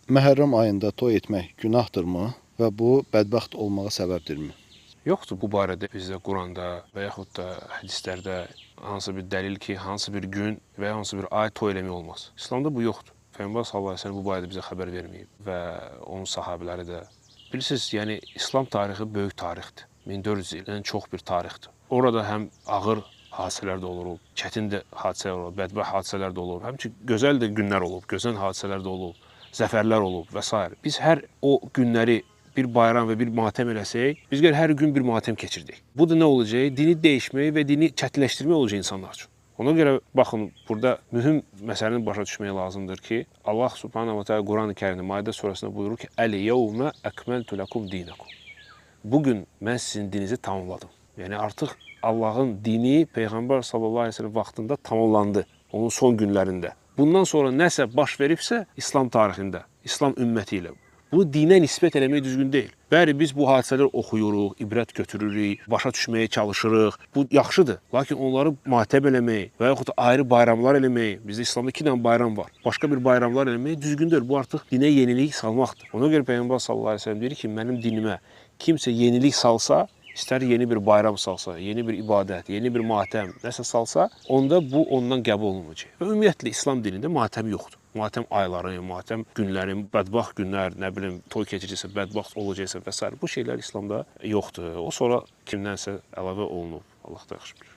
Məhərrəm ayında toy etmək günahdırmı və bu bədbəxt olmağa səbəbdirmi? Yoxdur bu barədə bizdə Quranda və yaxud da hədislərdə hansı bir dəlil ki, hansı bir gün və ya hansı bir ay toy eləmək olmaz. İslamda bu yoxdur. Peyğəmbər sallallahu əleyhi və səlləm bu barədə bizə xəbər verməyib və onun sahabeləri də. Bilirsiniz, yəni İslam tarixi böyük tarixdir. 1400 ildən çox bir tarixdir. Orada həm ağır hadisələr də olub, çətin də hadisələr olub, bədbəxt hadisələr də olub, həmçinin gözəl də günlər olub, gözəl hadisələr də olub, zəfərlər olub və s. Biz hər o günləri bir bayram və bir matəm eləsək, biz hər gün bir matəm keçirdik. Bu da nə olacaq? Dini dəyişmək və dini çətinləşdirmək olacaq insanlar üçün. Ona görə baxın, burada mühüm məsələni başa düşmək lazımdır ki, Allah Subhanahu va Taala Qurani-Kərimdə Maidə surəsində buyurur ki: "Əl-yevmə əkməltu lekum dinakum." Bugün mən sizin dininizi tamamladım. Yəni artıq Allahın dini Peyğəmbər sallallahu əleyhi və səlləm vaxtında tamamlandı, onun son günlərində. Bundan sonra nəsə baş veribsə İslam tarixində, İslam ümməti ilə, bunu dinə nisbət eləmək düzgün deyil. Bəli, biz bu hadisələri oxuyuruq, ibrət götürürük, başa düşməyə çalışırıq. Bu yaxşıdır. Lakin onları matəm eləmək və yaxud da ayrı bayramlar eləmək, bizdə İslamda 2 dənə bayram var. Başqa bir bayramlar eləmək düzgün deyil. Bu artıq dinə yenilik salmaqdır. Ona görə Peyğəmbər sallallahu əleyhi və səlləm deyir ki, mənim dinimə kimsə yenilik salsa, istər yeni bir bayram salsa, yeni bir ibadət, yeni bir matəm, nəsə salsa, onda bu ondan qəbul olunacaq. Və ümumiyyətlə İslam dinində matəm yoxdur. Matəm ayları, matəm günləri, bədbəxt günlər, nə bilim, toy keçirəcəksə, bədbəxt olacaqsa və s. Bu şeylər İslamda yoxdur. O sonra kimdənsə əlavə olunub. Allah da yaxşı bilir.